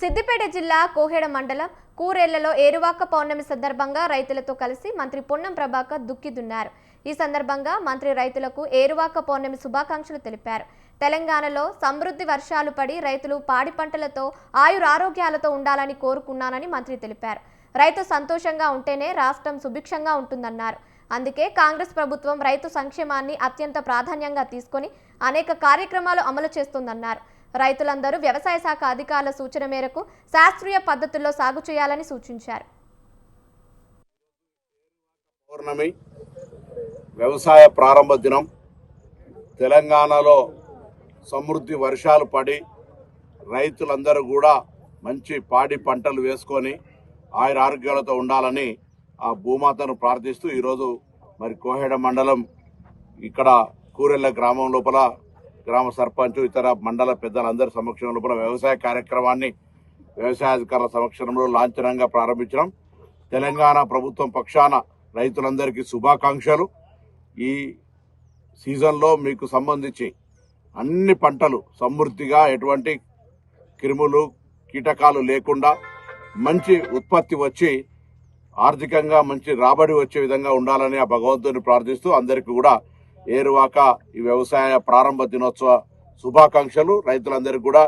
సిద్దిపేట జిల్లా కోహెడ మండలం కూరేళ్లలో ఏరువాక పౌర్ణమి సందర్భంగా రైతులతో కలిసి మంత్రి పొన్నం ప్రభాకర్ దుక్కి దున్నారు. ఈ సందర్భంగా మంత్రి రైతులకు ఏరువాక పౌర్ణమి శుభాకాంక్షలు తెలిపారు. తెలంగాణలో సమృద్ధి వర్షాలు పడి రైతులు పాడి పంటలతో ఆయురారోగ్యాలతో ఉండాలని కోరుకున్నానని మంత్రి తెలిపారు. రైతు సంతోషంగా ఉంటేనే రాష్ట్రం సుభిక్షంగా ఉంటుందన్నారు. అందుకే కాంగ్రెస్ ప్రభుత్వం రైతు సంక్షేమాన్ని అత్యంత ప్రాధాన్యంగా తీసుకొని అనేక కార్యక్రమాలు అమలు చేస్తుందన్నారు. రైతులందరూ వ్యవసాయ శాఖ అధికారుల సూచన మేరకు శాస్త్రీయ పద్ధతుల్లో సాగు చేయాలని సూచించారు. పౌర్ణమి వ్యవసాయ ప్రారంభ దినం. తెలంగాణలో సమృద్ధి వర్షాలు పడి రైతులందరూ కూడా మంచి పాడి పంటలు వేసుకొని ఆయురారోగ్యాలతో ఉండాలని ఆ భూమాతను ప్రార్థిస్తూ ఈరోజు మరి కోహెడ మండలం ఇక్కడ కూరెళ్ల గ్రామం లోపల గ్రామ సర్పంచ్ ఇతర మండల పెద్దలందరి సమక్షం లోపల వ్యవసాయ కార్యక్రమాన్ని వ్యవసాయాధికారుల సమక్షంలో లాంఛనంగా ప్రారంభించడం. తెలంగాణ ప్రభుత్వం పక్షాన రైతులందరికీ శుభాకాంక్షలు. ఈ సీజన్లో మీకు సంబంధించి అన్ని పంటలు సమృద్ధిగా ఎటువంటి క్రిములు కీటకాలు లేకుండా మంచి ఉత్పత్తి వచ్చి ఆర్థికంగా మంచి రాబడి వచ్చే విధంగా ఉండాలని ఆ భగవంతుని ప్రార్థిస్తూ అందరికీ కూడా ఏరువాక ఈ వ్యవసాయ ప్రారంభ దినోత్సవ శుభాకాంక్షలు. రైతులందరికీ కూడా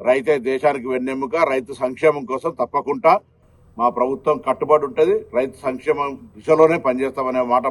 రైతే దేశానికి వెన్నెముక. రైతు సంక్షేమం కోసం తప్పకుండా మా ప్రభుత్వం కట్టుబడి ఉంటుంది. రైతు సంక్షేమం దిశలోనే పనిచేస్తామనే మాట